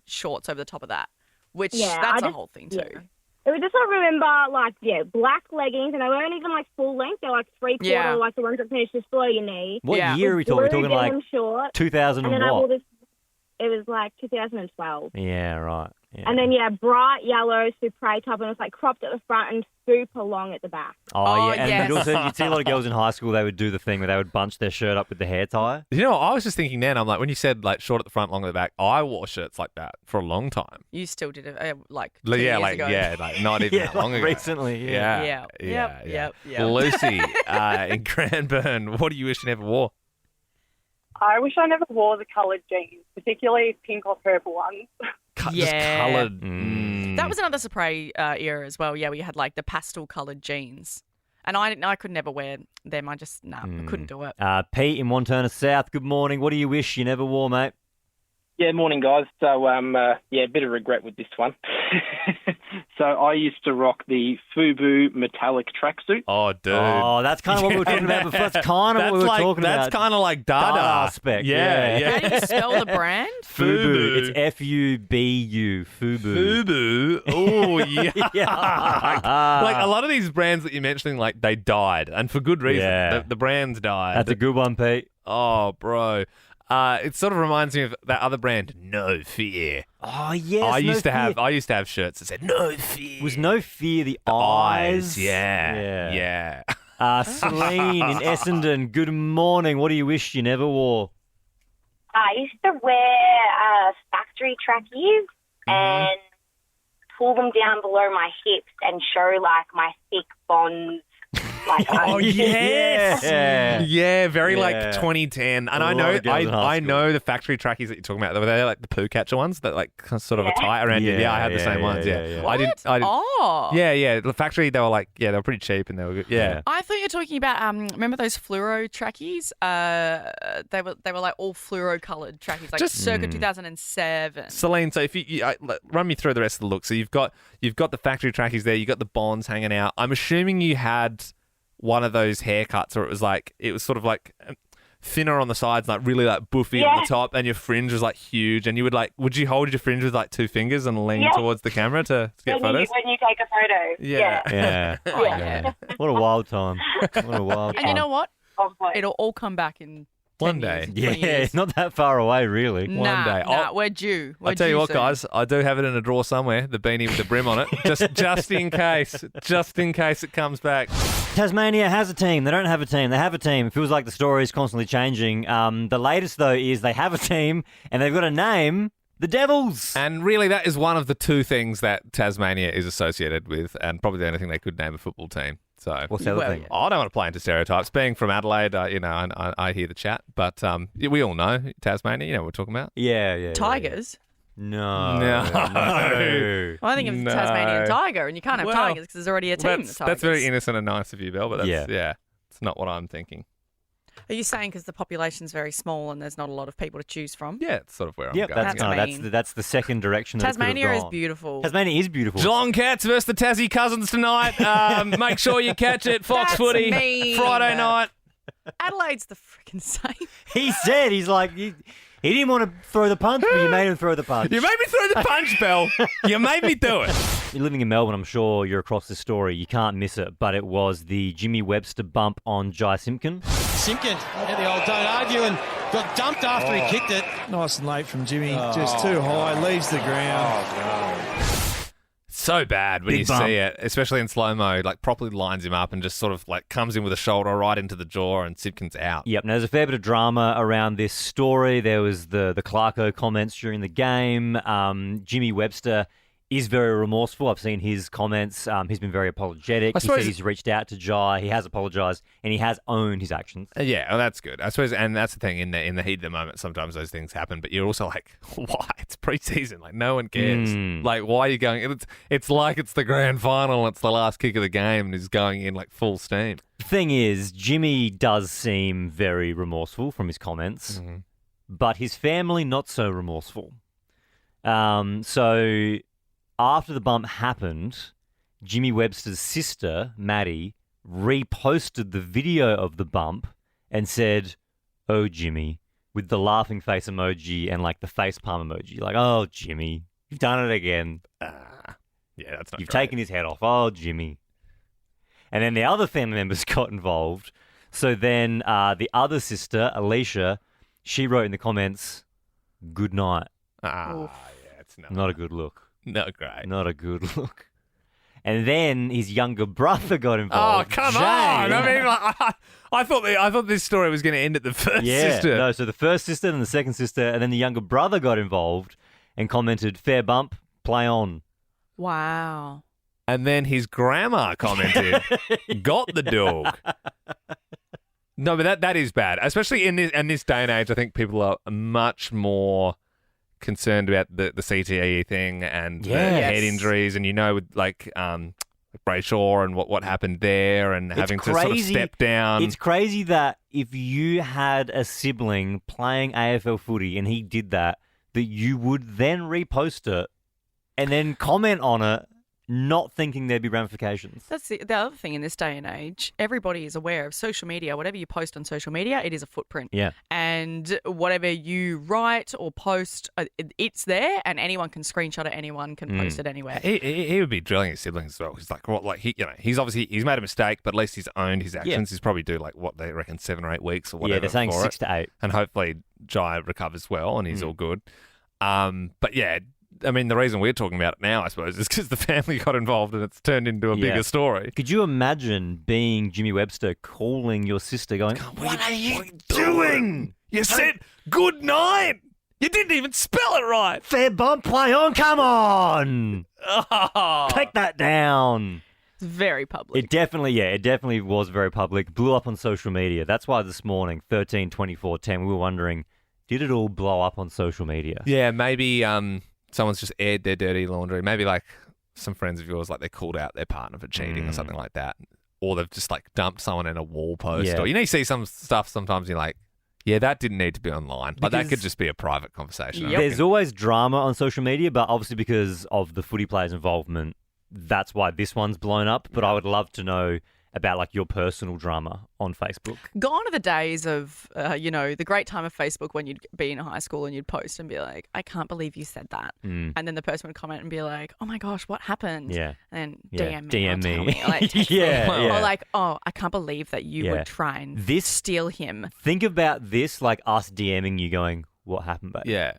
shorts over the top of that. Which that's a whole thing too. Yeah. It was just I remember black leggings, and they weren't even like full length. They're like 3/4, like the ones that finish just below your knee. What Yeah. year are we talking? We're talking Blue like denim short, 2000 and and then I wore what? this It was like 2012. Yeah, right. Yeah. And then, bright yellow supre top, and it was like cropped at the front and super long at the back. Oh, yeah. And also, you'd see a lot of girls in high school, they would do the thing where they would bunch their shirt up with the hair tie. You know, I was just thinking then, I'm like, when you said like short at the front, long at the back, I wore shirts like that for a long time. You still did it, like 2 years ago. Like not even that long ago. Recently, Yeah. Yep. Lucy, in Cranbourne, what do you wish you never wore? I wish I never wore the coloured jeans, particularly pink or purple ones. Just coloured. That was another Supre era as well. Yeah, we had like the pastel coloured jeans. And I could never wear them. I just, I couldn't do it. Pete in Montana South, good morning. What do you wish you never wore, mate? Yeah, morning, guys. So, a bit of regret with this one. So, I used to rock the FUBU metallic tracksuit. Oh, dude. Oh, that's kind of what we were talking about before. That's kind of what we were talking about. That's kind of like Dada. Spec. Yeah. How do you spell the brand? FUBU. It's FUBU. FUBU. FUBU. Oh, yeah. Like a lot of these brands that you're mentioning, like they died, and for good reason. Yeah. The brands died. That's a good one, Pete. Oh, bro. It sort of reminds me of that other brand, No Fear. Oh yes, I used to have shirts that said No Fear. Was No Fear the eyes? Yeah. Celine in Essendon, good morning. What do you wish you never wore? I used to wear factory trackies and pull them down below my hips and show like my thick bonds. Like, oh yes, very like Yeah. 2010. And A I lot know, of girls in high I know the factory trackies that you're talking about. Were they like the poo catcher ones that like sort of a tie around you? Yeah, I had the same ones. Yeah, What? I did. Oh. Yeah. The factory, they were like, they were pretty cheap and they were good. Yeah. I thought you were talking about remember those fluoro trackies? They were like all fluoro coloured trackies, like circa 2007. Celine, so if you run me through the rest of the look. So you've got the factory trackies there. You got the bonds hanging out. I'm assuming you had one of those haircuts where it was sort of like thinner on the sides, like really like buffy on the top, and your fringe was like huge. And you would you hold your fringe with like two fingers and lean towards the camera to get photos? When you take a photo. Yeah. Oh, yeah. What a wild time. What a wild time. And you know what? It'll all come back in 10 One day. years, 20 years. It's not that far away, really. One day. We're due. I'll tell you what, guys, I do have it in a drawer somewhere, the beanie with the brim on it, just in case it comes back. Tasmania has a team. They don't have a team. They have a team. It feels like the story is constantly changing. The latest, though, is they have a team and they've got a name, the Devils. And really, that is one of the two things that Tasmania is associated with, and probably the only thing they could name a football team. So, what's the other thing? I don't want to play into stereotypes. Being from Adelaide, I hear the chat, but we all know Tasmania. You know what we're talking about. Yeah. Tigers? No. Well, I think of Tasmanian tiger, and you can't have tigers because there's already a team of tigers. That's very innocent and nice of you, Belle, but it's not what I'm thinking. Are you saying because the population's very small and there's not a lot of people to choose from? Yeah, it's sort of where I'm Yep, going. that's the second direction that Tasmania it could is have gone. beautiful. Tasmania is beautiful. Geelong Cats versus the Tassie Cousins tonight. Make sure you catch it. Fox That's Footy, mean. Friday night. Adelaide's the freaking same. He said, he's like, he didn't want to throw the punch, but you made him throw the punch. You made me throw the punch, Belle. You made me do it. You're living in Melbourne, I'm sure you're across this story. You can't miss it, but it was the Jimmy Webster bump on Jai Simpkin. Simpkin had the old don't argue and got dumped after he kicked it. Nice and late from Jimmy, just too high, leaves the ground. So bad when Big you bump. see it, especially in slow-mo, like properly lines him up and just sort of like comes in with a shoulder right into the jaw and Simpkin's out. Yep, now there's a fair bit of drama around this story. There was the Clarko comments during the game. Jimmy Webster is very remorseful. I've seen his comments. He's been very apologetic. He said he's reached out to Jai. He has apologised, and he has owned his actions. Yeah, well, that's good. I suppose, and that's the thing, in the heat of the moment, sometimes those things happen, but you're also like, why? It's pre-season. Like, no one cares. Like, why are you going? It's like it's the grand final. It's the last kick of the game, and he's going in like full steam. The thing is, Jimmy does seem very remorseful from his comments, but his family not so remorseful. So after the bump happened, Jimmy Webster's sister, Maddie, reposted the video of the bump and said, "Oh, Jimmy," with the laughing face emoji and like the face palm emoji. Like, "Oh, Jimmy, you've done it again." Yeah, that's not You've great. taken his head off. "Oh, Jimmy." And then the other family members got involved. So then the other sister, Alicia, she wrote in the comments, good night. Yeah, it's Not a good look. not great. Not a good look. And then his younger brother got involved. Oh, come Jay. on! I mean, I thought this story was going to end at the first sister. No, so the first sister and the second sister, and then the younger brother got involved and commented, "Fair bump, play on." Wow. And then his grandma commented, "Got the dog." No, but that is bad, especially in this day and age. I think people are much more concerned about the CTE thing and the head injuries, and with like Brayshaw and what happened there, and having to sort of step down. It's crazy that if you had a sibling playing AFL footy and he did that you would then repost it and then comment on it, not thinking there'd be ramifications. That's the other thing in this day and age. Everybody is aware of social media. Whatever you post on social media, it is a footprint. Yeah. And whatever you write or post, it's there, and anyone can screenshot it. Anyone can post it anywhere. He would be drilling his siblings as well. He's like, he's made a mistake, but at least he's owned his actions. Yeah. He's probably do like what they reckon 7 or 8 weeks or whatever. Yeah, they're saying 6 to 8, and hopefully Jai recovers well and he's all good. But yeah. I mean, the reason we're talking about it now, I suppose, is because the family got involved and it's turned into a bigger story. Could you imagine being Jimmy Webster calling your sister going, "What are you doing? You said good night. You didn't even spell it right. Fair bump, play on, come on. Take that down." It's very public. It definitely was very public. Blew up on social media. That's why this morning, 13/24/10, we were wondering, did it all blow up on social media? Yeah, maybe someone's just aired their dirty laundry. Maybe like some friends of yours, like they called out their partner for cheating or something like that. Or they've just like dumped someone in a wall post. Yeah. Or you see some stuff sometimes you're like, yeah, that didn't need to be online. Like that could just be a private conversation. There's always drama on social media, but obviously because of the footy players' involvement, that's why this one's blown up. But I would love to know about like your personal drama on Facebook. Gone are the days of, the great time of Facebook when you'd be in high school and you'd post and be like, "I can't believe you said that." And then the person would comment and be like, "Oh my gosh, what happened?" Yeah. And Yeah. DM me. DM or tell me. Like, text Yeah, me. yeah. Or like, "Oh, I can't believe that you Yeah. would try and steal him." Think about this like us DMing you going, "What happened, babe?" Yeah.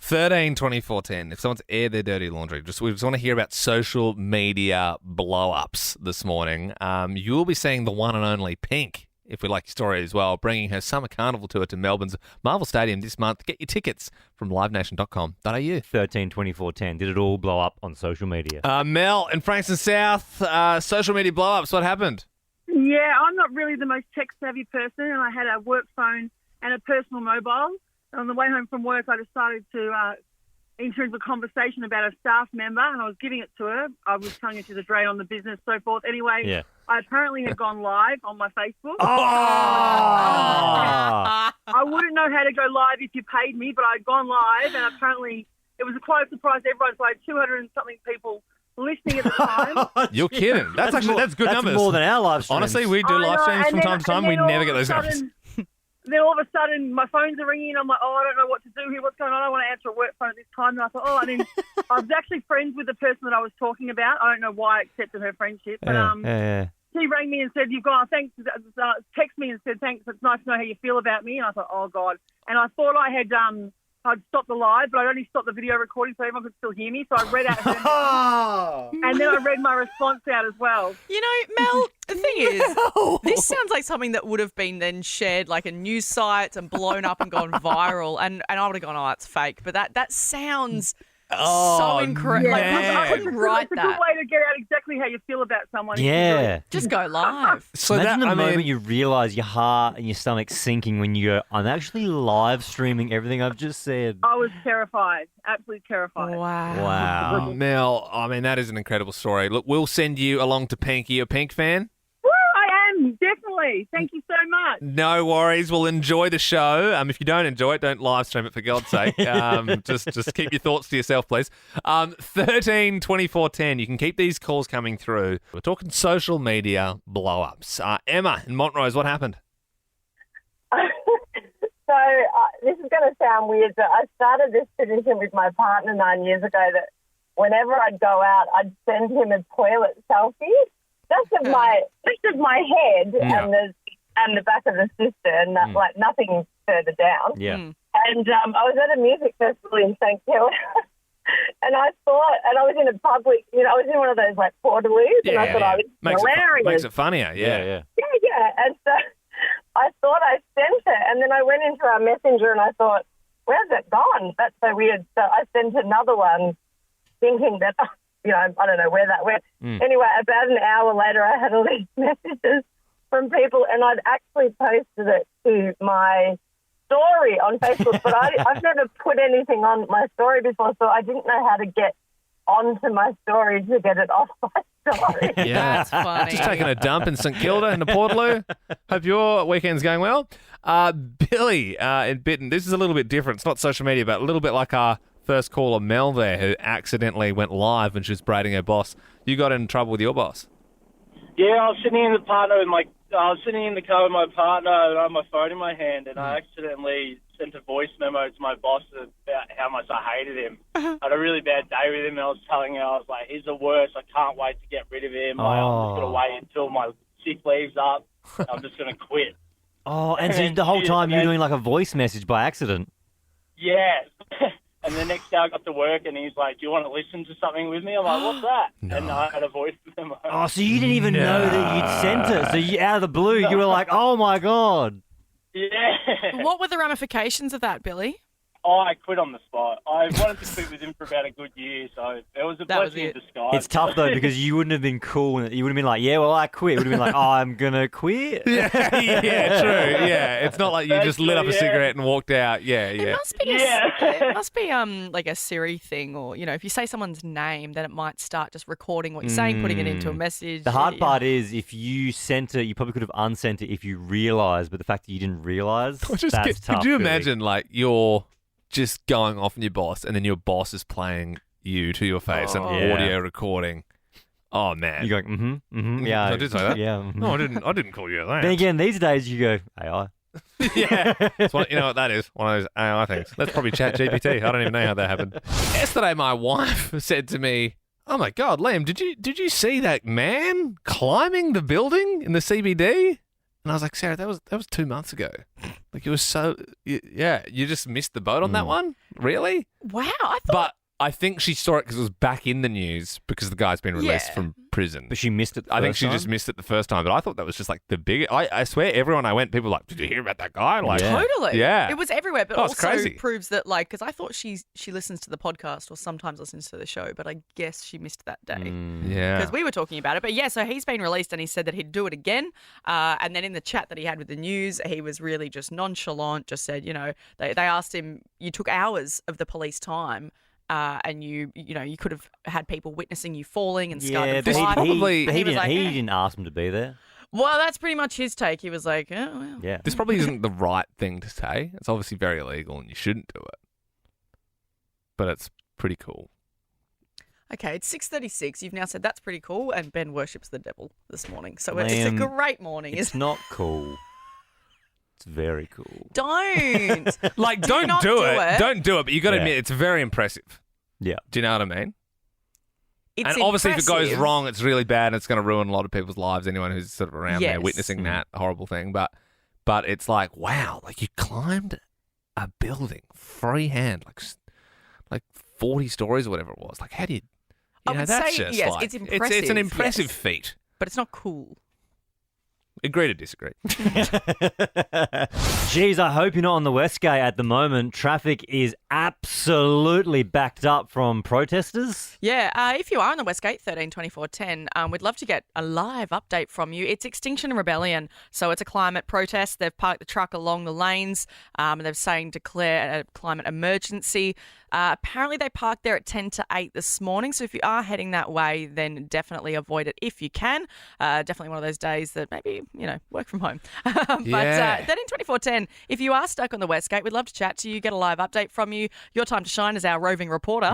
13/24/10. If someone's aired their dirty laundry, we just want to hear about social media blow-ups this morning. You will be seeing the one and only Pink, if we like your story as well, bringing her summer carnival tour to Melbourne's Marvel Stadium this month. Get your tickets from livenation.com.au. 13/24/10. Did it all blow up on social media? Mel in Frankston South, social media blow-ups. What happened? Yeah, I'm not really the most tech-savvy person, and I had a work phone and a personal mobile. On the way home from work, I decided to enter into a conversation about a staff member, and I was giving it to her. I was telling her she's a drain on the business, so forth. Anyway, I apparently had gone live on my Facebook. I wouldn't know how to go live if you paid me, but I'd gone live, and apparently it was quite a surprise to everyone. So I had 200 and something people listening at the time. You're kidding. That's good numbers. That's more than our live streams. Honestly, we do live streams from time to time. We never get those numbers. Then all of a sudden, my phones are ringing. I'm like, I don't know what to do here. What's going on? I want to answer a work phone at this time. And I thought, and then I was actually friends with the person that I was talking about. I don't know why I accepted her friendship. But she rang me and said, "You've gone, thanks." Text me and said, "Thanks. It's nice to know how you feel about me." And I thought, oh, God. And I thought I had I'd stopped the live, but I'd only stopped the video recording so everyone could still hear me. So I read out her and then I read my response out as well. Mel, the thing is, this sounds like something that would have been then shared like in news sites and blown up and gone viral. And I would have gone, "Oh, it's fake." But that sounds so incorrect. Like, I couldn't write It's a that. good way to get out exactly how you feel about someone. Yeah. Just go live. So imagine the moment you realise your heart and your stomach's sinking when you go, "I'm actually live streaming everything I've just said." I was terrified, absolutely terrified. Wow. Mel, I mean, that is an incredible story. Look, we'll send you along to Pink. Are you a Pink fan? Woo, I am, definitely. Thank you so much. No worries. We'll enjoy the show. If you don't enjoy it, don't live stream it, for God's sake. Just keep your thoughts to yourself, please. 13/24/10. You can keep these calls coming through. We're talking social media blow-ups. Emma in Montrose, what happened? So this is going to sound weird, but I started this tradition with my partner 9 years ago that whenever I'd go out, I'd send him a toilet selfie, just of my head and the back of the sister, and like nothing further down. Yeah. And I was at a music festival in St Kilda. And I was in a public, I was in one of those like portaloos, and I thought I was hilarious. Makes it funnier, yeah. Yeah. And so I thought I sent it, and then I went into our messenger and I thought, where's it gone? That's so weird. So I sent another one thinking that, I don't know where that went. Anyway, about an hour later, I had all these messages from people, and I'd actually posted it to my story on Facebook, but I've never put anything on my story before, so I didn't know how to get onto my story to get it off my story. Yeah, that's funny. Just taking a dump in St Kilda in the Portaloo. Hope your weekend's going well. Billy in Bitten, this is a little bit different. It's not social media, but a little bit like our first caller, Mel there, who accidentally went live when she was braiding her boss. You got in trouble with your boss. Yeah, I was sitting in the car with my partner, and I had my phone in my hand, and I accidentally sent a voice memo to my boss about how much I hated him. I had a really bad day with him, and I was telling her, I was like, he's the worst. I can't wait to get rid of him. I'm just going to wait until my sick leave's up. I'm just going to quit. Oh, and so the whole time you're doing like a voice message by accident. Yeah. And the next day I got to work and he's like, do you want to listen to something with me? I'm like, what's that? No. And I had a voice memo. Oh, so you didn't even know that you'd sent it. So you, out of the blue, you were like, oh, my God. Yeah. What were the ramifications of that, Billy? Oh, I quit on the spot. I wanted to quit with him for about a good year, so it was a blessing in disguise. It's tough, though, because you wouldn't have been cool. You would have been like, yeah, well, I quit. You would have been like, oh, I'm going to quit. Yeah, true. Yeah, it's not like you just lit up a cigarette and walked out. Yeah. It must be like a Siri thing, or if you say someone's name, then it might start just recording what you're saying, putting it into a message. The hard part is if you sent it, you probably could have unsent it if you realised, but the fact that you didn't realise, that's tough. Could you imagine like you're just going off on your boss, and then your boss is playing you to your face and audio recording? Oh man, you're going, yeah. I did say that. Yeah. No, I didn't call you that. Then again, these days you go AI. Yeah, you know what that is? One of those AI things. That's probably Chat GPT. I don't even know how that happened. Yesterday, my wife said to me, "Oh my God, Liam, did you see that man climbing the building in the CBD?" And I was like, Sarah, that was 2 months ago. Like, it was so... Yeah, you just missed the boat on that one? Really? Wow, But I think she saw it because it was back in the news because the guy's been released from prison. But she missed it I think she just missed it the first time. But I thought that was just like the big... I swear, everyone I went, people were like, did you hear about that guy? Like, Totally. Yeah. It was everywhere, but it's also crazy. proves that, like, because I thought she listens to the podcast or sometimes listens to the show, but I guess she missed that day. Yeah. Because we were talking about it. But yeah, so he's been released and he said that he'd do it again. And then in the chat that he had with the news, he was really just nonchalant, just said, they asked him, you took hours of the police time. And you could have had people witnessing you falling and scarred them. He didn't ask them to be there. Well, that's pretty much his take. He was like, oh, well. Yeah. This probably isn't the right thing to say. It's obviously very illegal and you shouldn't do it. But it's pretty cool. Okay, it's 6:36. You've now said that's pretty cool, and Ben worships the devil this morning. So it's a Liam, great morning. It's not cool. It's very cool. Don't. Like, don't do it. Don't do it, but you got to admit, it's very impressive. Yeah. Do you know what I mean? It's and obviously, if it goes impressive. wrong, it's really bad and it's going to ruin a lot of people's lives, anyone who's sort of around there witnessing that horrible thing. But it's like, wow, like you climbed a building freehand, like 40 stories or whatever it was. Like, how do you I would that's say, just yes, like, it's impressive. It's an impressive yes. feat. But it's not cool. Agree to disagree. Geez, I hope you're not on the Westgate at the moment. Traffic is absolutely backed up from protesters. Yeah, if you are on the Westgate, 132410, we'd love to get a live update from you. It's Extinction Rebellion, so it's a climate protest. They've parked the truck along the lanes, and they're saying declare a climate emergency. Apparently, they parked there at 10 to 8 this morning, so if you are heading that way, then definitely avoid it if you can. Definitely one of those days that maybe, work from home. But 132410, if you are stuck on the Westgate, we'd love to chat to you, get a live update from you. Your time to shine as our roving reporter.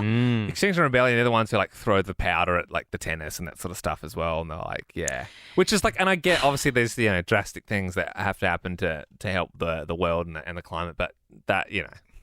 Extinction Rebellion, they're the ones who like throw the powder at like the tennis and that sort of stuff as well. And they're like, yeah. Which is like, and I get, obviously there's, drastic things that have to happen to help the world and the climate, but that,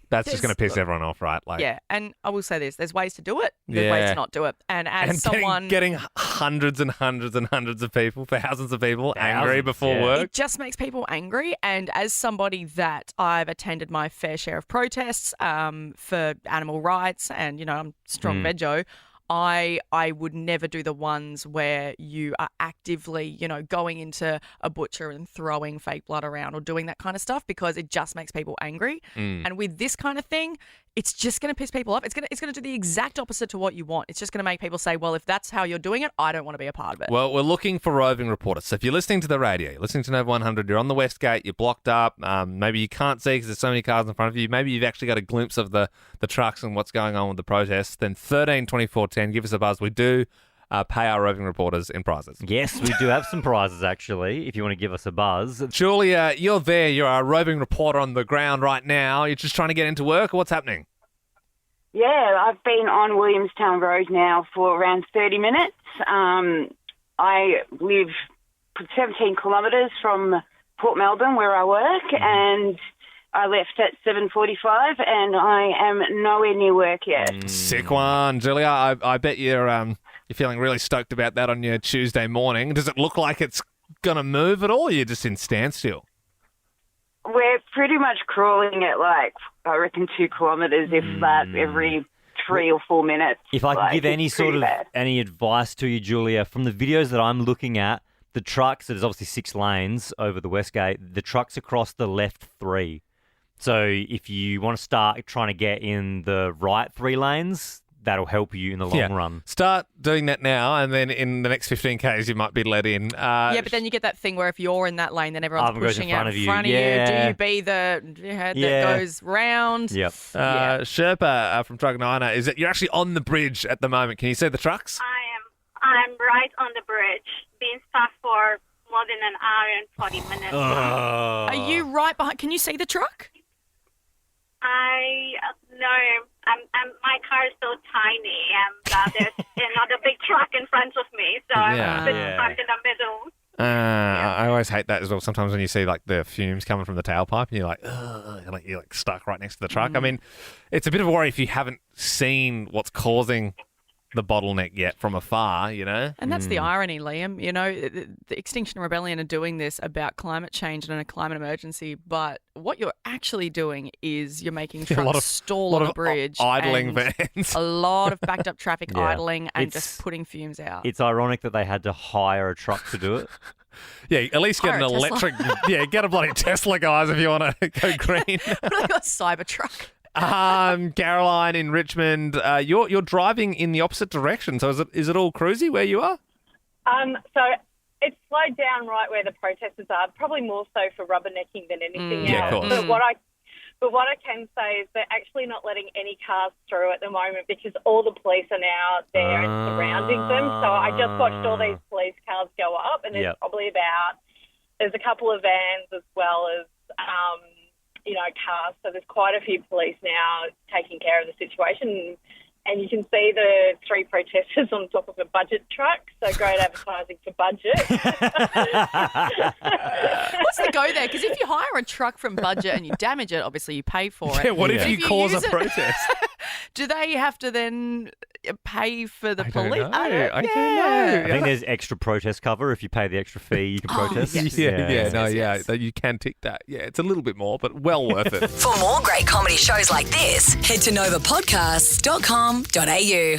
That's just going to piss everyone off, right? Like, Yeah, and I will say this: there's ways to do it, there's ways Yeah. to not do it. And as and someone, getting hundreds and hundreds and hundreds of people, thousands of people angry before yeah. work. it just makes people angry. And as somebody that I've attended my fair share of protests for animal rights, and I'm strong veggie. I would never do the ones where you are actively, going into a butcher and throwing fake blood around or doing that kind of stuff, because it just makes people angry. And with this kind of thing, it's just going to piss people off. It's going to do the exact opposite to what you want. It's just going to make people say, well, if that's how you're doing it, I don't want to be a part of it. Well, we're looking for roving reporters. So if you're listening to the radio, you're listening to Nova 100, you're on the West Gate, you're blocked up, maybe you can't see because there's so many cars in front of you, maybe you've actually got a glimpse of the trucks and what's going on with the protests, then 13 24 10, give us a buzz. We do pay our roving reporters in prizes. Yes, we do have some prizes, actually, if you want to give us a buzz. Julia, you're there. You're a roving reporter on the ground right now. You're just trying to get into work, or what's happening? Yeah, I've been on Williamstown Road now for around 30 minutes. I live 17 kilometres from Port Melbourne, where I work, and I left at 7:45, and I am nowhere near work yet. Sick one, Julia. I bet you're feeling really stoked about that on your Tuesday morning. Does it look like it's going to move at all, or are you just in standstill? We're pretty much crawling at, I reckon 2 kilometres, if that, every 3 or 4 minutes. If I can give it's any sort pretty of bad. any advice to you, Julia, from the videos that I'm looking at, the trucks, there's obviously 6 lanes over the West Gate, the trucks across the left 3. So if you want to start trying to get in the right 3 lanes, that'll help you in the long run. Start doing that now, and then in the next 15 Ks, you might be let in. Yeah, but then you get that thing where if you're in that lane, then everyone's Everyone goes in pushing out front in of front of you. you. Do Yeah. you be the head that Yeah. goes round? Yep. Sherpa from Drug Niner, is that you're actually on the bridge at the moment. Can you see the trucks? I'm right on the bridge, being stuck for more than an hour and 40 minutes. Are you right behind? Can you see the truck? My car is so tiny, and there's another big truck in front of me, so I'm a bit stuck in the middle. I always hate that as well. Sometimes when you see the fumes coming from the tailpipe, and you're like, ugh, you're stuck right next to the truck. I mean, it's a bit of a worry if you haven't seen what's causing the bottleneck yet from afar, And that's the irony, Liam. The Extinction Rebellion are doing this about climate change and a climate emergency, but what you're actually doing is you're making trucks stall on the bridge. Idling and vans. A lot of backed up traffic Yeah. idling and It's- just putting fumes out. It's ironic that they had to hire a truck to do it. Yeah, at least get Hire an a Tesla. electric. Yeah, get a bloody Tesla, guys, if you want to go green. a Cybertruck. Caroline in Richmond, you're driving in the opposite direction. So is it all cruisy where you are? So it's slowed down right where the protesters are, probably more so for rubbernecking than anything else. Yeah, of course. But what I can say is they're actually not letting any cars through at the moment because all the police are now there and surrounding them. So I just watched all these police cars go up, and there's probably there's a couple of vans as well as cars. So there's quite a few police now taking care of the situation. And you can see the 3 protesters on top of a budget truck. So great advertising for budget. What's the go there? Because if you hire a truck from Budget and you damage it, obviously you pay for it. Yeah, what if you cause use a it- protest? Do they have to then pay for the don't police? know. I don't I don't know. I think there's extra protest cover. If you pay the extra fee, you can protest. You can tick that. Yeah, it's a little bit more, but well worth it. For more great comedy shows like this, head to novapodcasts.com.au.